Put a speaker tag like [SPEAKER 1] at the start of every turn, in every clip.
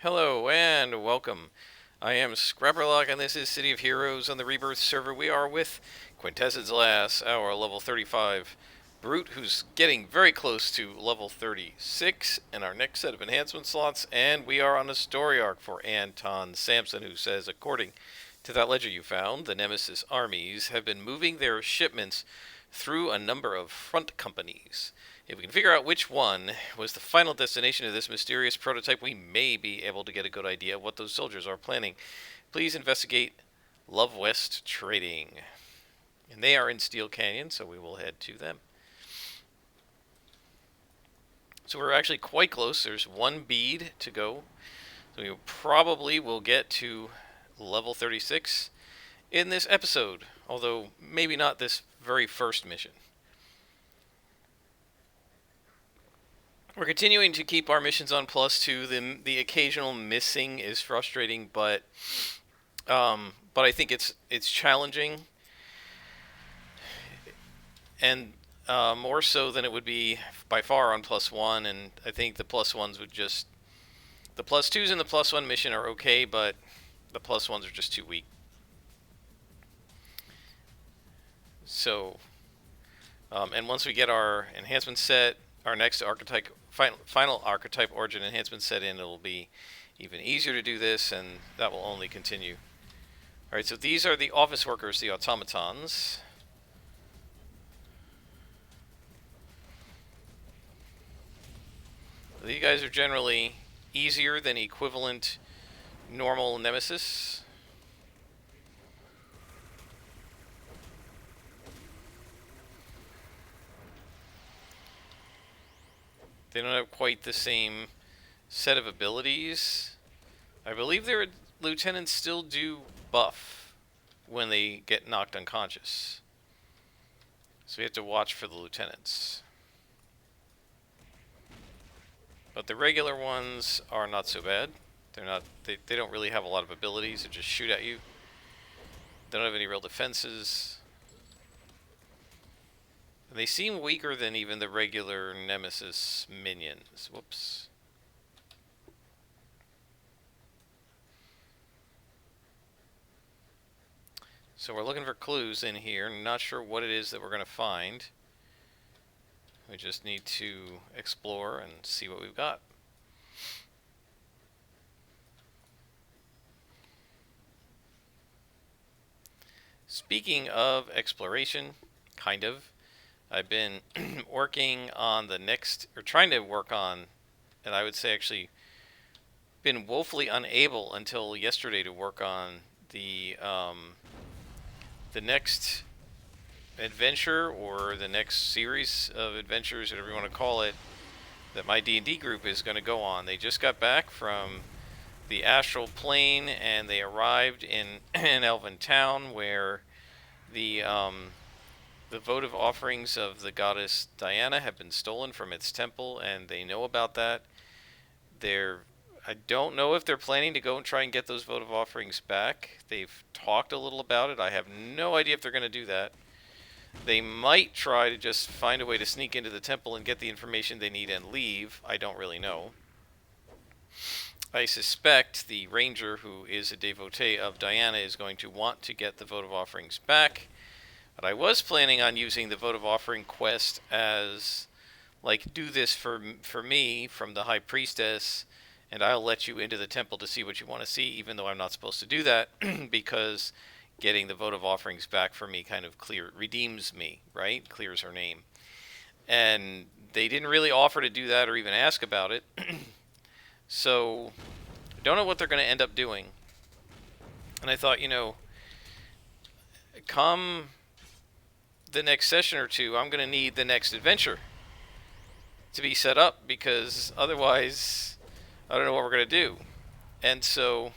[SPEAKER 1] Hello and welcome. I am Scrapperlock and this is City of Heroes on the Rebirth server. We are with Quintessence Lass, our level 35 Brute, who's getting very close to level 36 in our next set of enhancement slots, and we are on a story arc for Anton Sampson, who says, according to that ledger you found, the Nemesis armies have been moving their shipments through a number of front companies. If we can figure out which one was the final destination of this mysterious prototype, we may be able to get a good idea of what those soldiers are planning. Please investigate Love West Trading. And they are in Steel Canyon, so we will head to them. So we're actually quite close. There's one bead to go. So we probably will get to level 36 in this episode, although maybe not this very first mission. We're continuing to keep our missions on +2. The occasional missing is frustrating, but I think it's challenging, and more so than it would be by far on +1. And I think the +1s would just the +2s in the +1 mission are okay, but the +1s are just too weak. So, and once we get our enhancement set, our next archetype, final archetype origin enhancement set in, it'll be even easier to do this, and that will only continue. Alright, so these are the office workers, the automatons. These guys are generally easier than equivalent normal Nemesis. They don't have quite the same set of abilities. I believe their lieutenants still do buff when they get knocked unconscious. So we have to watch for the lieutenants. But the regular ones are not so bad. They don't really have a lot of abilities. They just shoot at you. They don't have any real defenses. And they seem weaker than even the regular Nemesis minions. Whoops. So we're looking for clues in here. Not sure what it is that we're going to find. We just need to explore and see what we've got. Speaking of exploration, kind of, I've been working on the next, or trying to work on, and I would say actually been woefully unable until yesterday to work on the next adventure, or the next series of adventures, whatever you want to call it, that my D&D group is going to go on. They just got back from the astral plane, and they arrived in an elven town where the votive offerings of the goddess Diana have been stolen from its temple, and they know about that. I don't know if they're planning to go and try and get those votive offerings back. They've talked a little about it. I have no idea if they're going to do that. They might try to just find a way to sneak into the temple and get the information they need and leave. I don't really know. I suspect the ranger, who is a devotee of Diana, is going to want to get the votive offerings back. But I was planning on using the votive offering quest as, like, do this for me from the high priestess, and I'll let you into the temple to see what you want to see, even though I'm not supposed to do that, because getting the votive offerings back for me kind of redeems me, right? Clears her name. And they didn't really offer to do that or even ask about it. So, I don't know what they're going to end up doing. And I thought, come the next session or two, I'm going to need the next adventure to be set up, because otherwise I don't know what we're going to do. And so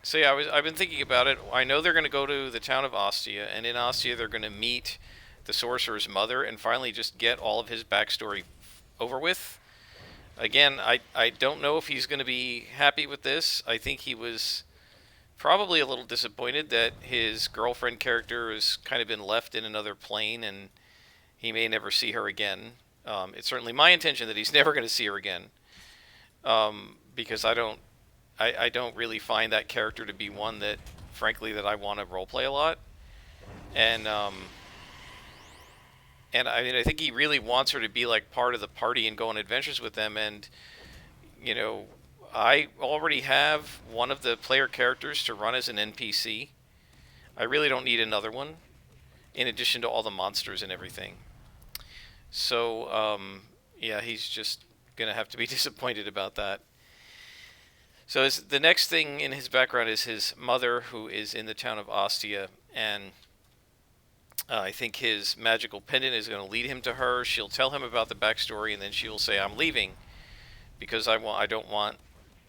[SPEAKER 1] so yeah, I've been thinking about it. I know they're going to go to the town of Ostia, and in Ostia they're going to meet the sorcerer's mother and finally just get all of his backstory over with. Again, I don't know if he's going to be happy with this. I think he was probably a little disappointed that his girlfriend character has kind of been left in another plane, and he may never see her again. It's certainly my intention that he's never going to see her again, because I don't really find that character to be one that, frankly, that I want to roleplay a lot. And I mean, I think he really wants her to be like part of the party and go on adventures with them. And you know, I already have one of the player characters to run as an NPC. I really don't need another one, in addition to all the monsters and everything. So, yeah, he's just gonna have to be disappointed about that. So the next thing in his background is his mother, who is in the town of Ostia, and I think his magical pendant is going to lead him to her. She'll tell him about the backstory, and then she'll say, "I'm leaving because I don't want,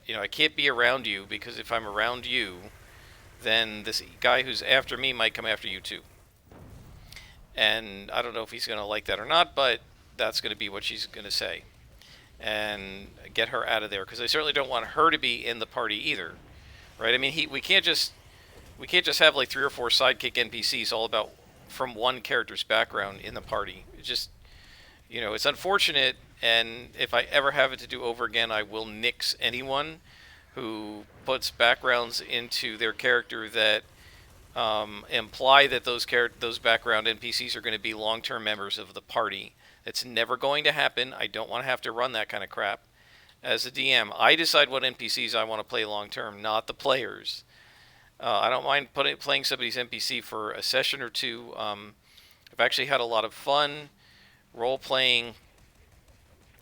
[SPEAKER 1] I can't be around you, because if I'm around you, then this guy who's after me might come after you too." And I don't know if he's going to like that or not, but that's going to be what she's going to say, and get her out of there, because I certainly don't want her to be in the party either, right? I mean, we can't just have like 3 or 4 sidekick NPCs all about from one character's background in the party. It just, it's unfortunate, and if I ever have it to do over again, I will nix anyone who puts backgrounds into their character that imply that those background NPCs are going to be long-term members of the party. It's never going to happen. I don't want to have to run that kind of crap. As a DM, I decide what NPCs I want to play long-term, not the players. I don't mind playing somebody's NPC for a session or two. I've actually had a lot of fun role-playing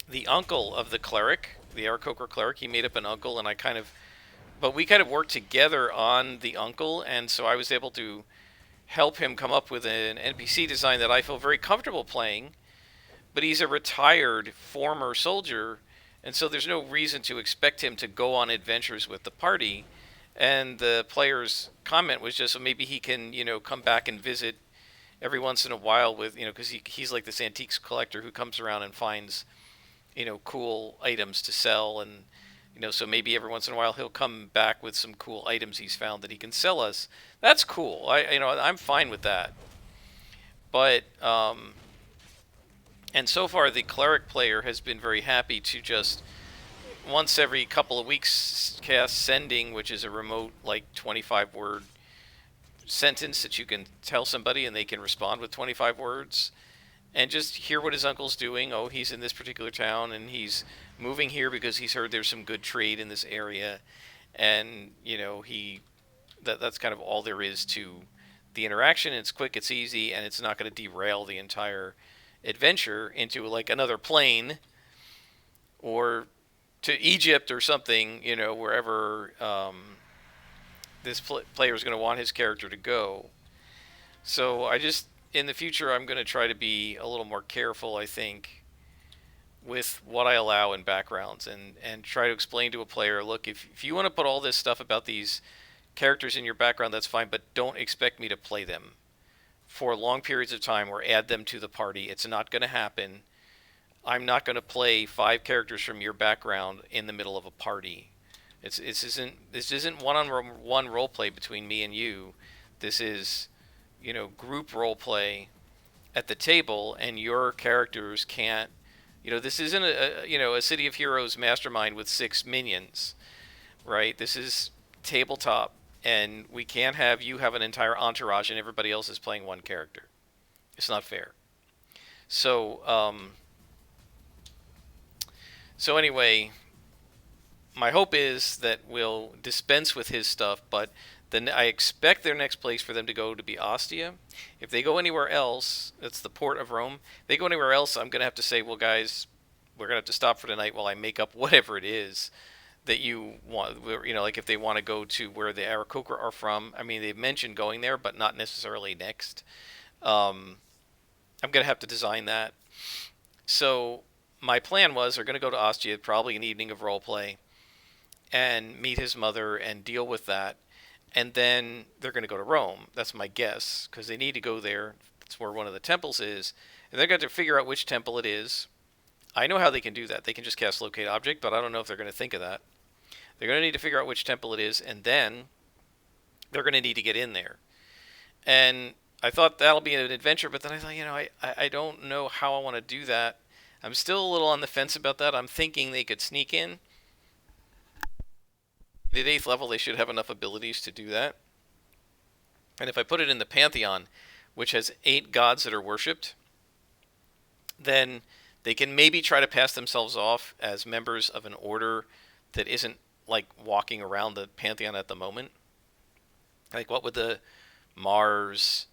[SPEAKER 1] the uncle of the cleric, the Aarakocra cleric. He made up an uncle, and but we kind of worked together on the uncle, and so I was able to help him come up with an NPC design that I feel very comfortable playing. But he's a retired former soldier, and so there's no reason to expect him to go on adventures with the party. And the player's comment was just, so maybe he can, come back and visit every once in a while with, because he's like this antiques collector who comes around and finds, cool items to sell. And, so maybe every once in a while he'll come back with some cool items he's found that he can sell us. That's cool. I'm fine with that. But, and so far the cleric player has been very happy to just once every couple of weeks cast sending, which is a remote like 25-word sentence that you can tell somebody and they can respond with 25 words, and just hear what his uncle's doing. Oh, he's in this particular town and he's moving here because he's heard there's some good trade in this area, and that's kind of all there is to the interaction. It's quick, it's easy, and it's not going to derail the entire adventure into like another plane or to Egypt or something, wherever this player is going to want his character to go. So in the future, I'm going to try to be a little more careful, I think, with what I allow in backgrounds, and try to explain to a player, look, if you want to put all this stuff about these characters in your background, that's fine, but don't expect me to play them for long periods of time or add them to the party. It's not going to happen. I'm not going to play 5 characters from your background in the middle of a party. This isn't one-on-one role play between me and you. This is, group role play at the table, and your characters can't. This isn't a City of Heroes mastermind with 6 minions, right? This is tabletop, and we can't have you have an entire entourage and everybody else is playing one character. It's not fair. So, So anyway, my hope is that we'll dispense with his stuff, but then I expect their next place for them to go to be Ostia. If they go anywhere else, that's the port of Rome. If they go anywhere else, I'm going to have to say, well, guys, we're going to have to stop for tonight while I make up whatever it is that you want. Like if they want to go to where the Aarakocra are from. I mean, they've mentioned going there, but not necessarily next. I'm going to have to design that. So my plan was they're going to go to Ostia, probably an evening of roleplay, and meet his mother and deal with that. And then they're going to go to Rome. That's my guess, because they need to go there. That's where one of the temples is. And they're going to figure out which temple it is. I know how they can do that. They can just cast Locate Object, but I don't know if they're going to think of that. They're going to need to figure out which temple it is, and then they're going to need to get in there. And I thought that'll be an adventure, but then I thought, I don't know how I want to do that. I'm still a little on the fence about that. I'm thinking they could sneak in. At 8th level, they should have enough abilities to do that. And if I put it in the Pantheon, which has 8 gods that are worshipped, then they can maybe try to pass themselves off as members of an order that isn't like walking around the Pantheon at the moment. Like, what would the Mars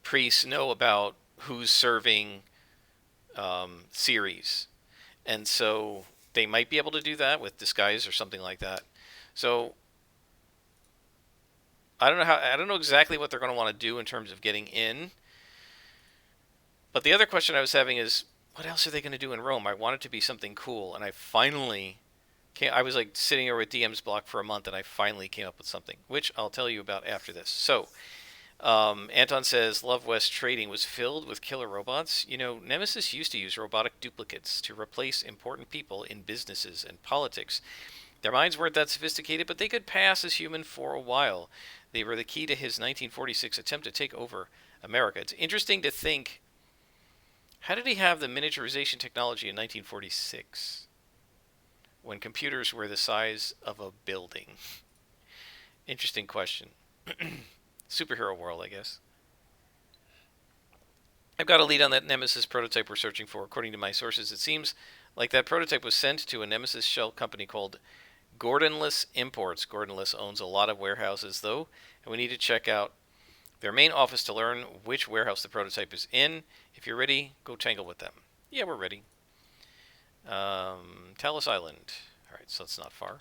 [SPEAKER 1] priests know about who's serving Ceres? And so they might be able to do that with disguise or something like that. So I don't know exactly what they're going to want to do in terms of getting in. But the other question I was having is, what else are they going to do in Rome? I want it to be something cool, and I finally came. I was like sitting here with DM's block for a month, and I finally came up with something, which I'll tell you about after this. So, Anton says Love West trading was filled with killer robots. You know, Nemesis used to use robotic duplicates to replace important people in businesses and politics. Their minds weren't that sophisticated, but they could pass as human for a while. They were the key to his 1946 attempt to take over America. It's interesting to think, how did he have the miniaturization technology in 1946 when computers were the size of a building? Interesting question. Superhero world, I guess. I've got a lead on that Nemesis prototype we're searching for. According to my sources, it seems like that prototype was sent to a Nemesis shell company called Gordonless Imports. Gordonless owns a lot of warehouses, though, and we need to check out their main office to learn which warehouse the prototype is in. If you're ready, go tangle with them. Yeah, we're ready. Talos Island. All right, so it's not far.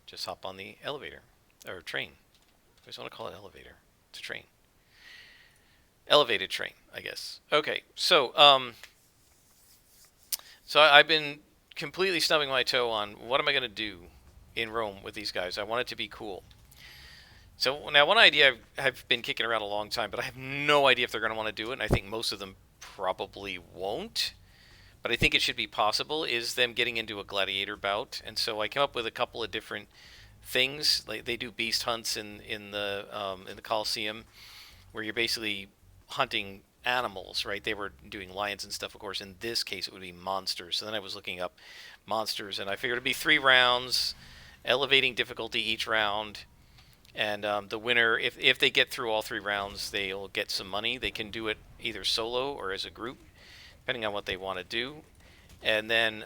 [SPEAKER 1] Just hop on the elevator or train. I always want to call it elevator. It's a train. Elevated train, I guess. Okay, so I've been completely stubbing my toe on what am I going to do in Rome with these guys. I want it to be cool. So now one idea I've been kicking around a long time, but I have no idea if they're going to want to do it, and I think most of them probably won't. But I think it should be possible, is them getting into a gladiator bout. And so I came up with a couple of different things. Like they do beast hunts in the Colosseum, where you're basically hunting animals, right? They were doing lions and stuff, of course. In this case, it would be monsters. So then I was looking up monsters, and I figured it'd be 3 rounds, elevating difficulty each round. And the winner, if they get through all 3 rounds, they'll get some money. They can do it either solo or as a group, depending on what they want to do. And then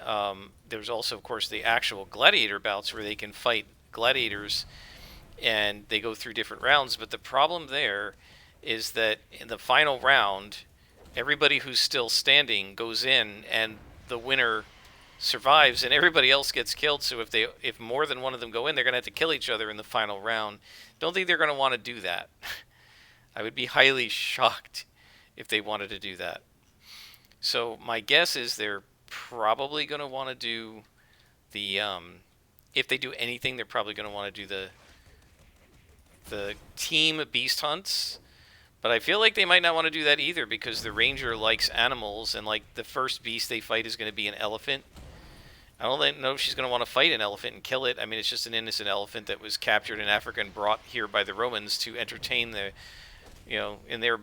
[SPEAKER 1] there's also, of course, the actual gladiator bouts where they can fight gladiators, and they go through different rounds. But the problem there is that in the final round, everybody who's still standing goes in, and the winner survives, and everybody else gets killed. So if more than one of them go in, they're going to have to kill each other in the final round. Don't think they're going to want to do that. I would be highly shocked if they wanted to do that. So my guess is they're probably going to want to do the if they do anything, they're probably going to want to do the team beast hunts. But I feel like they might not want to do that either, because the ranger likes animals, and like the first beast they fight is going to be an elephant. I don't know if she's going to want to fight an elephant and kill it. I mean, it's just an innocent elephant that was captured in Africa and brought here by the Romans to entertain in their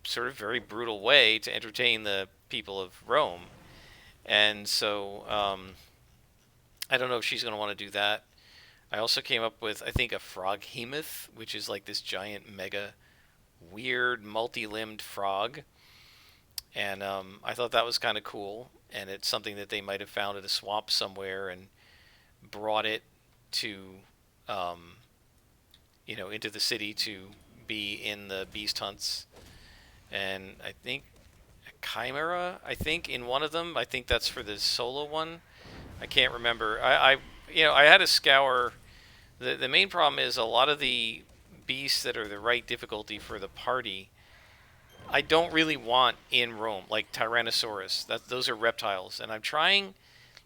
[SPEAKER 1] sort of very brutal way, to entertain the people of Rome. And so I don't know if she's going to want to do that. I also came up with, I think, a froghemoth, which is like this giant mega weird multi-limbed frog, and I thought that was kind of cool, and it's something that they might have found in a swamp somewhere and brought it to into the city to be in the beast hunts. And I think a chimera, I think in one of them, I think that's for the solo one. I can't remember. I had to scour. The main problem is a lot of the beasts that are the right difficulty for the party, I don't really want in Rome, like Tyrannosaurus. Those are reptiles, and I'm trying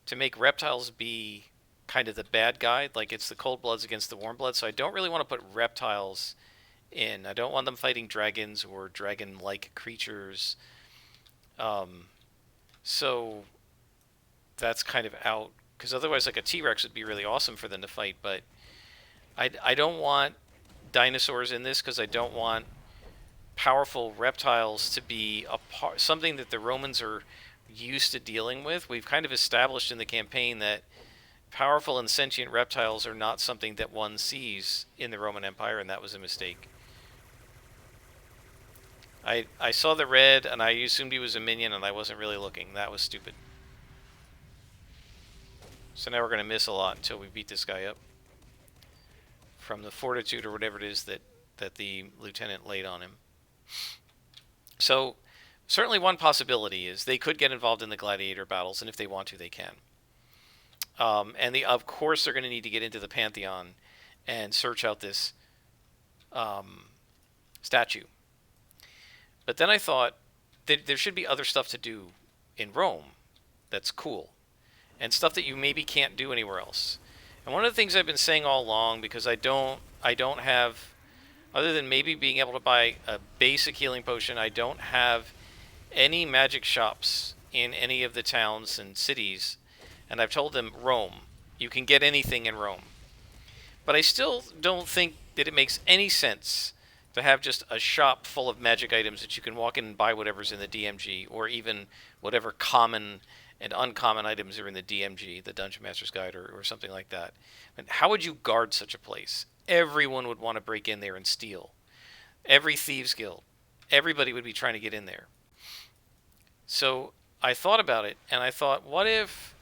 [SPEAKER 1] to make reptiles be kind of the bad guy, like it's the cold bloods against the warm bloods. So I don't really want to put reptiles in. I don't want them fighting dragons or dragon-like creatures. So that's kind of out, because otherwise, like a T-Rex would be really awesome for them to fight, but I don't want dinosaurs in this, because I don't want powerful reptiles to be something that the Romans are used to dealing with. We've kind of established in the campaign that powerful and sentient reptiles are not something that one sees in the Roman Empire, and that was a mistake. I saw the red, and I assumed he was a minion, and I wasn't really looking. That was stupid. So now we're going to miss a lot until we beat this guy up from the fortitude or whatever it is that the lieutenant laid on him. So certainly one possibility is they could get involved in the gladiator battles, and if they want to, they can. And of course they're going to need to get into the Pantheon and search out this statue. But then I thought that there should be other stuff to do in Rome that's cool, and stuff that you maybe can't do anywhere else. And one of the things I've been saying all along, because I don't have, other than maybe being able to buy a basic healing potion, I don't have any magic shops in any of the towns and cities. And I've told them, Rome, you can get anything in Rome. But I still don't think that it makes any sense to have just a shop full of magic items that you can walk in and buy whatever's in the DMG, or even whatever common and uncommon items are in the DMG, the Dungeon Master's Guide, or something like that. And how would you guard such a place? Everyone would want to break in there and steal. Every thieves guild, everybody would be trying to get in there. So I thought about it, and I thought, what if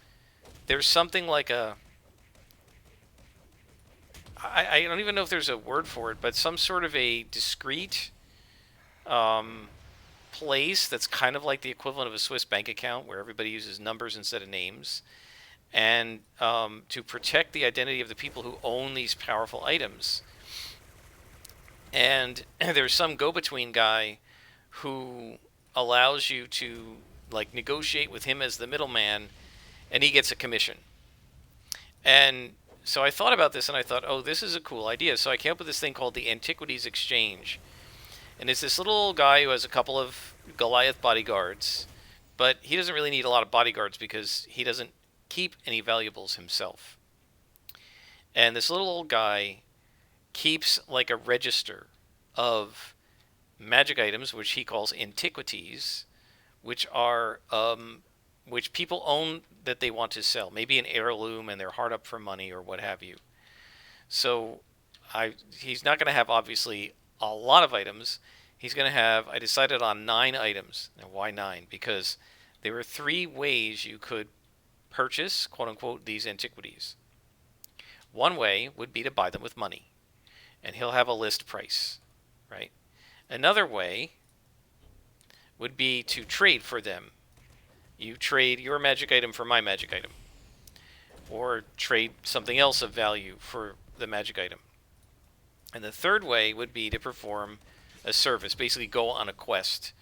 [SPEAKER 1] there's something like I don't even know if there's a word for it, but some sort of a discrete place that's kind of like the equivalent of a Swiss bank account, where everybody uses numbers instead of names, and to protect the identity of the people who own these powerful items. And there's some go-between guy who allows you to like negotiate with him as the middleman, and he gets a commission. And so I thought about this, and I thought, oh, this is a cool idea. So I came up with this thing called the Antiquities Exchange. And it's this little guy who has a couple of Goliath bodyguards, but he doesn't really need a lot of bodyguards because he doesn't keep any valuables himself. And this little old guy keeps like a register of magic items, which he calls antiquities, which are which people own that they want to sell. Maybe an heirloom and they're hard up for money or what have you. So he's not going to have obviously a lot of items. He's going to have, I decided on 9 items. Now why 9? Because there were 3 ways you could purchase, quote unquote, these antiquities. One way would be to buy them with money, and he'll have a list price, right? Another way would be to trade for them. You trade your magic item for my magic item, or trade something else of value for the magic item. And the third way would be to perform a service, basically go on a quest.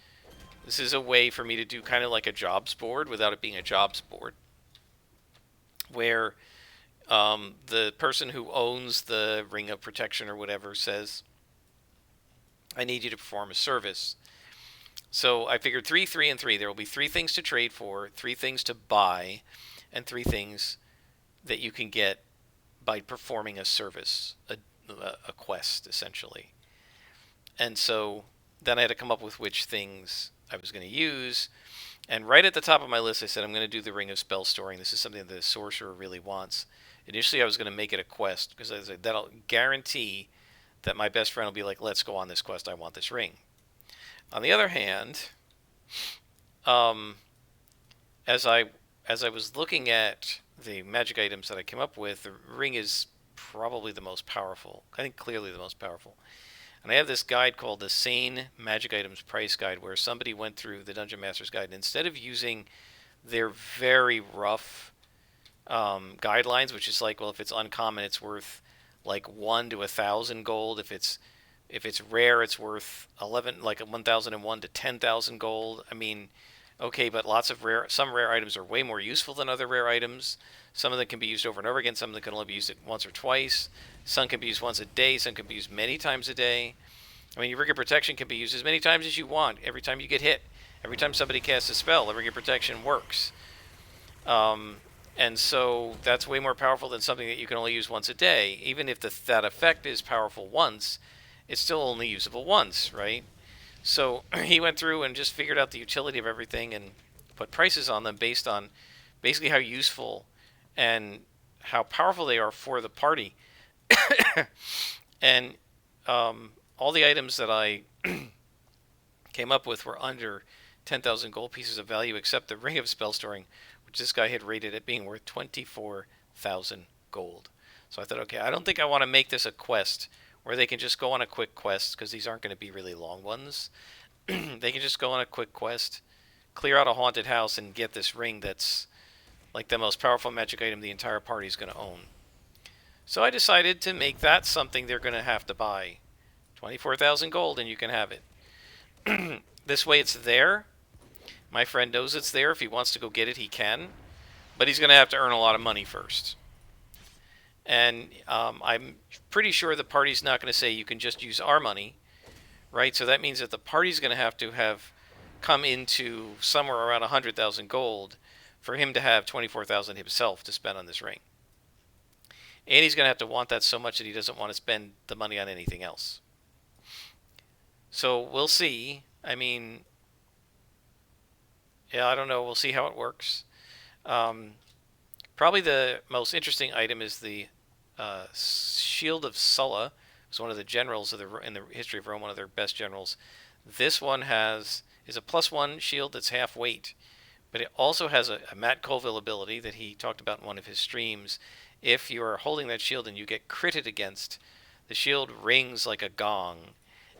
[SPEAKER 1] This is a way for me to do kind of like a jobs board without it being a jobs board, where the person who owns the Ring of Protection or whatever says, I need you to perform a service. So I figured 3, 3, and 3. There will be 3 things to trade for, 3 things to buy, and 3 things that you can get by performing a service, a quest, essentially. And so then I had to come up with which things I was going to use. And right at the top of my list, I said, I'm going to do the Ring of Spell Storing. This is something that the sorcerer really wants. Initially, I was going to make it a quest, because I said, that'll guarantee that my best friend will be like, let's go on this quest. I want this ring. On the other hand, as I was looking at the magic items that I came up with, the ring is probably the most powerful. I think clearly the most powerful. And I have this guide called the Sane Magic Items Price Guide, where somebody went through the Dungeon Master's Guide, and instead of using their very rough guidelines, which is like, well, if it's uncommon, it's worth like 1 to 1,000 gold. If it's rare, it's worth 1,001 to 10,000 gold. I mean, okay, but some rare items are way more useful than other rare items. Some of them can be used over and over again. Some of them can only be used once or twice. Some can be used once a day. Some can be used many times a day. I mean, your Ring of Protection can be used as many times as you want. Every time you get hit, every time somebody casts a spell, the Ring of Protection works. And so that's way more powerful than something that you can only use once a day. Even if that effect is powerful once, it's still only usable once, right? So he went through and just figured out the utility of everything and put prices on them based on basically how useful and how powerful they are for the party. And all the items that I came up with were under 10,000 gold pieces of value, except the Ring of Spell Storing, which this guy had rated at being worth 24,000 gold. So I thought, okay, I don't think I want to make this a quest where they can just go on a quick quest, because these aren't going to be really long ones. They can just go on a quick quest, clear out a haunted house, and get this ring that's like the most powerful magic item the entire party is going to own. So I decided to make that something they're going to have to buy. 24,000 gold and you can have it. This way it's there. My friend knows it's there. If he wants to go get it, he can. But he's going to have to earn a lot of money first. And I'm pretty sure the party's not going to say you can just use our money, right? So that means that the party's going to have come into somewhere around 100,000 gold for him to have 24,000 himself to spend on this ring. And he's going to have to want that so much that he doesn't want to spend the money on anything else. So we'll see. I mean, yeah, I don't know. We'll see how it works. Probably the most interesting item is the Shield of Sulla. It's one of the generals in the history of Rome, one of their best generals. This one is a +1 shield that's half weight, but it also has a Matt Colville ability that he talked about in one of his streams. If you are holding that shield and you get critted against, the shield rings like a gong,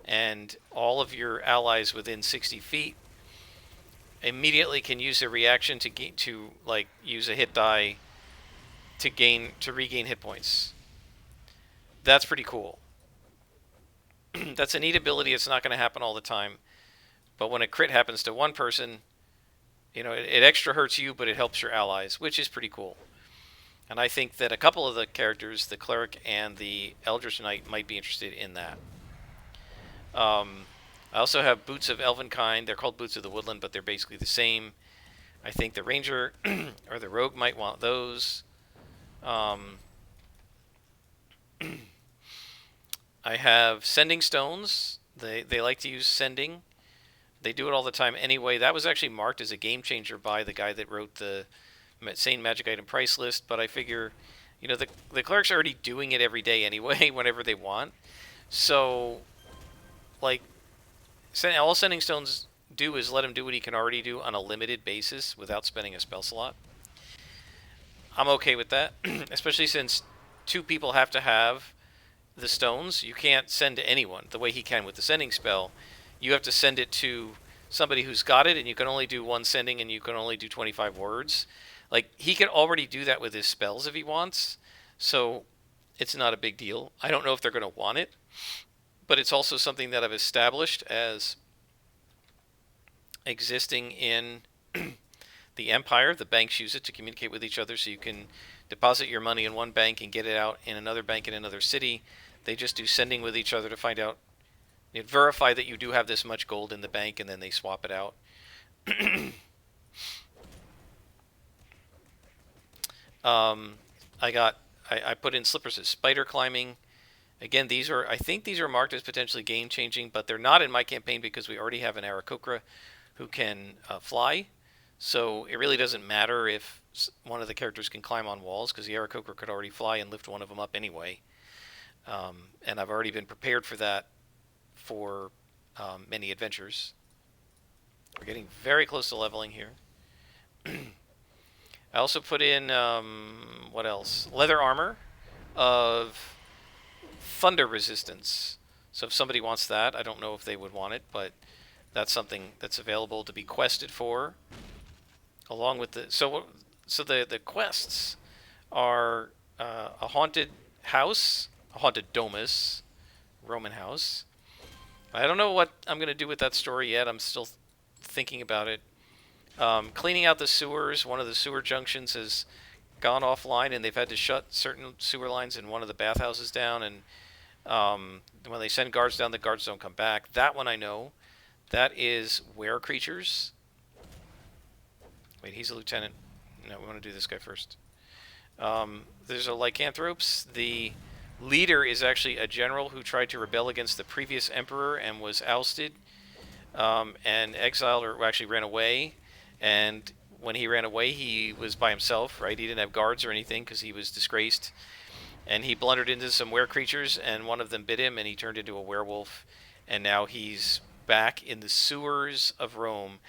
[SPEAKER 1] and all of your allies within 60 feet immediately can use a reaction to use a hit die to regain hit points. That's pretty cool. That's a neat ability. It's not going to happen all the time, but when a crit happens to one person, it extra hurts you, but it helps your allies, which is pretty cool. And I think that a couple of the characters, the Cleric and the Eldritch Knight, might be interested in that. I also have Boots of Elvenkind. They're called Boots of the Woodland, but they're basically the same. I think the Ranger or the Rogue might want those. I have Sending Stones. They like to use Sending. They do it all the time anyway. That was actually marked as a game changer by the guy that wrote the Sane Magic Item Price List, but I figure, the clerics are already doing it every day anyway, whenever they want. So, all Sending Stones do is let him do what he can already do on a limited basis without spending a spell slot. I'm okay with that, especially since 2 people have to have the stones. You can't send to anyone the way he can with the sending spell. You have to send it to somebody who's got it, and you can only do 1 sending, and you can only do 25 words. He can already do that with his spells if he wants, so it's not a big deal. I don't know if they're going to want it, but it's also something that I've established as existing in the Empire. The banks use it to communicate with each other, so you can deposit your money in one bank and get it out in another bank in another city. They just do sending with each other to find out, verify that you do have this much gold in the bank, and then they swap it out. I put in Slippers of Spider Climbing. Again, I think these are marked as potentially game changing, but they're not in my campaign because we already have an Aarakocra who can fly. So it really doesn't matter if one of the characters can climb on walls, because the Aarakocra could already fly and lift one of them up anyway. And I've already been prepared for that for many adventures. We're getting very close to leveling here. I also put in, what else? Leather armor of thunder resistance. So if somebody wants that, I don't know if they would want it, but that's something that's available to be quested for. Along with the quests are a haunted house, a haunted domus, Roman house. I don't know what I'm going to do with that story yet. I'm still thinking about it. Cleaning out the sewers. One of the sewer junctions has gone offline, and they've had to shut certain sewer lines in one of the bathhouses down. And when they send guards down, the guards don't come back. That one I know. That is were creatures. Wait, he's a lieutenant. No, we want to do this guy first. There's a lycanthropes. The leader is actually a general who tried to rebel against the previous emperor and was ousted. and exiled or actually ran away. And when he ran away, he was by himself, right? He didn't have guards or anything because he was disgraced. And he blundered into some were creatures, and one of them bit him, and he turned into a werewolf. And now he's back in the sewers of Rome,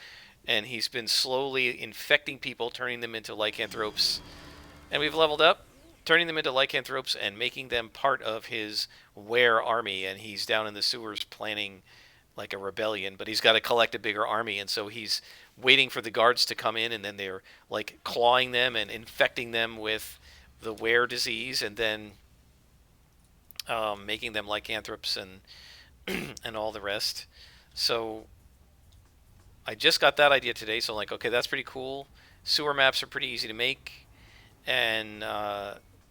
[SPEAKER 1] and he's been slowly infecting people, turning them into lycanthropes. And we've leveled up, turning them into lycanthropes and making them part of his were army. And he's down in the sewers planning like a rebellion, but he's got to collect a bigger army, and so he's waiting for the guards to come in, and then they're like clawing them and infecting them with the were disease, and then making them lycanthropes and and all the rest. So I just got that idea today, so I'm like, okay, that's pretty cool. Sewer maps are pretty easy to make, and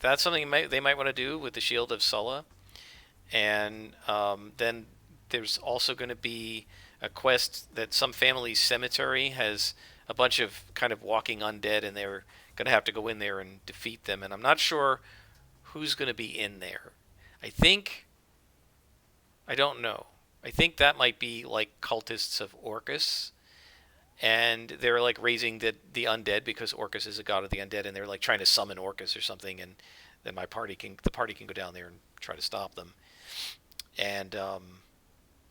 [SPEAKER 1] that's something they might want to do with the Shield of Sulla. And then there's also going to be a quest that some family's cemetery has a bunch of kind of walking undead, and they're going to have to go in there and defeat them. And I'm not sure who's going to be in there. I think, I don't know. I think that might be like cultists of Orcus, and they're like raising the undead because Orcus is a god of the undead, and they're like trying to summon Orcus or something, and then the party can go down there and try to stop them. And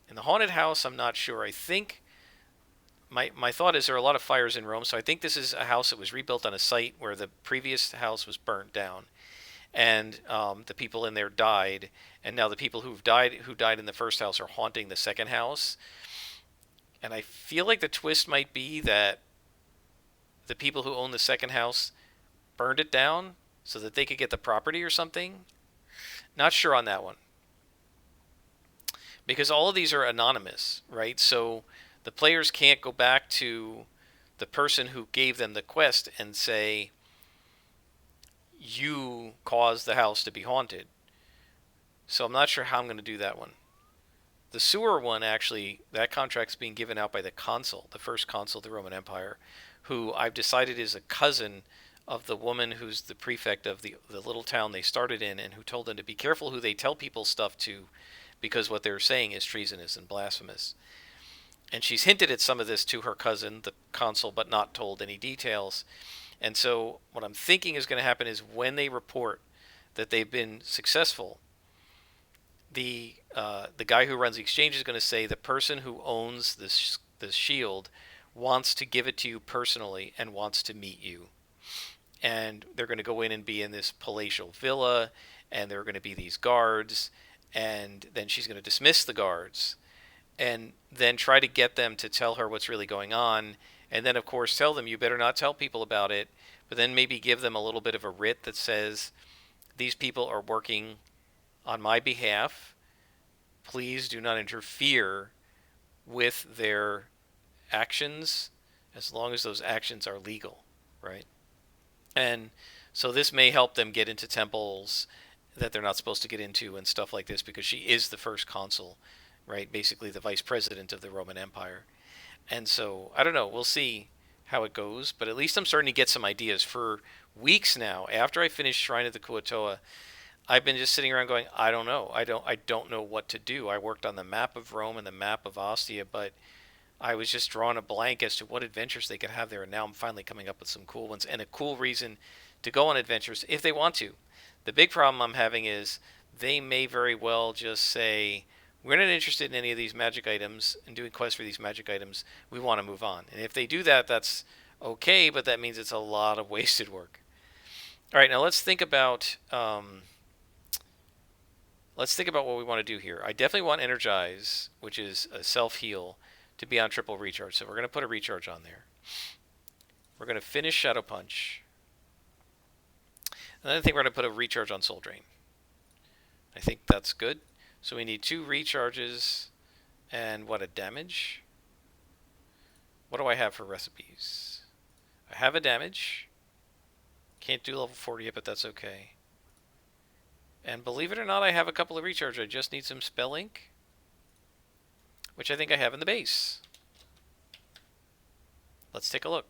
[SPEAKER 1] in the haunted house, I'm not sure. I think my thought is there are a lot of fires in Rome, so I think this is a house that was rebuilt on a site where the previous house was burnt down, and the people in there died, and now the people who died in the first house are haunting the second house. And I feel like the twist might be that the people who own the second house burned it down so that they could get the property or something. Not sure on that one, because all of these are anonymous, right? So the players can't go back to the person who gave them the quest and say, you caused the house to be haunted. So I'm not sure how I'm going to do that one. The sewer one, actually, that contract's being given out by the consul, the first consul of the Roman Empire, who I've decided is a cousin of the woman who's the prefect of the little town they started in, and who told them to be careful who they tell people stuff to, because what they're saying is treasonous and blasphemous. And she's hinted at some of this to her cousin, the consul, but not told any details. And so what I'm thinking is going to happen is when they report that they've been successful, the guy who runs the exchange is going to say the person who owns this shield wants to give it to you personally and wants to meet you. And they're going to go in and be in this palatial villa, and there are going to be these guards, and then she's going to dismiss the guards and then try to get them to tell her what's really going on, and then of course tell them you better not tell people about it, but then maybe give them a little bit of a writ that says these people are working on my behalf. Please do not interfere with their actions as long as those actions are legal, right? And so this may help them get into temples that they're not supposed to get into and stuff like this, because she is the first consul, right? Basically the vice president of the Roman Empire. And so I don't know, we'll see how it goes, but at least I'm starting to get some ideas. For weeks now, after I finished Shrine of the Kuo-toa, I've been just sitting around going, I don't know. I don't know what to do. I worked on the map of Rome and the map of Ostia, but I was just drawing a blank as to what adventures they could have there, and now I'm finally coming up with some cool ones and a cool reason to go on adventures if they want to. The big problem I'm having is they may very well just say, we're not interested in any of these magic items and doing quests for these magic items. We want to move on. And if they do that, that's okay, but that means it's a lot of wasted work. All right, now let's think about what we want to do here. I definitely want Energize, which is a self-heal, to be on triple recharge. So we're going to put a recharge on there. We're going to finish Shadow Punch. And then I think we're going to put a recharge on Soul Drain. I think that's good. So we need 2 recharges and what, a damage? What do I have for recipes? I have a damage. Can't do level 40 yet, but that's okay. And believe it or not, I have a couple of recharge. I just need some Spell Ink, which I think I have in the base. Let's take a look.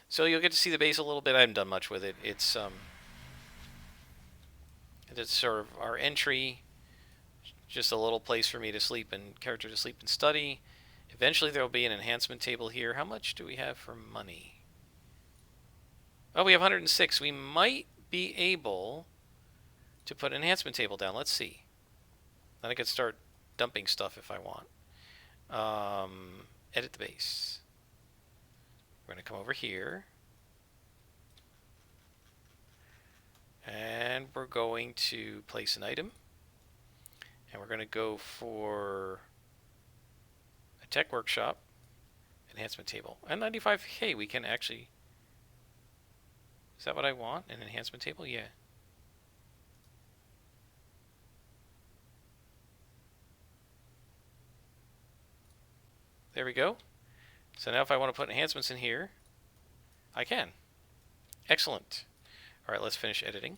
[SPEAKER 1] So you'll get to see the base a little bit. I haven't done much with it. It's sort of our entry, Just a little place for me to sleep and character to sleep and study. Eventually there will be an enhancement table here. How much do we have for money? Oh, we have 106. We might be able to put an enhancement table down. Let's see. Then I could start dumping stuff if I want. Edit the base. We're going to come over here. And we're going to place an item. And we're going to go for a tech workshop enhancement table. And 95K, we can actually... Is that what I want? An enhancement table? Yeah. There we go. So now if I want to put enhancements in here, I can. Excellent. All right, let's finish editing.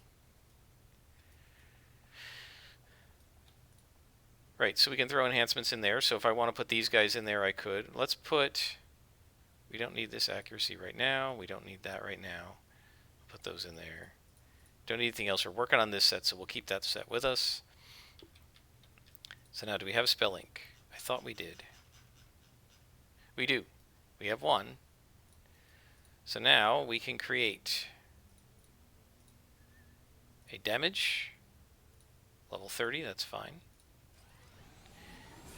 [SPEAKER 1] Right, so we can throw enhancements in there. So if I want to put these guys in there, I could. Let's put... We don't need this accuracy right now. We don't need that right now. Put those in there. Don't need anything else. We're working on this set, so we'll keep that set with us. So now, do we have spell ink? I thought we did. We do. We have one. So now we can create a damage. Level 30, that's fine.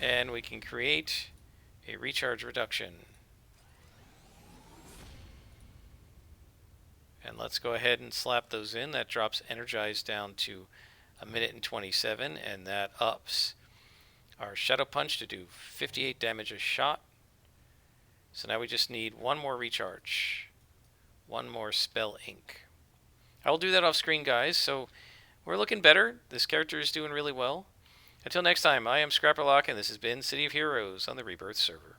[SPEAKER 1] And we can create a recharge reduction. And let's go ahead and slap those in. That drops energized down to 1 minute and 27, and that ups our Shadow Punch to do 58 damage a shot. So now we just need one more recharge. One more spell ink. I will do that off screen, guys, so we're looking better. This character is doing really well. Until next time, I am Scrapperlock, and this has been City of Heroes on the Rebirth server.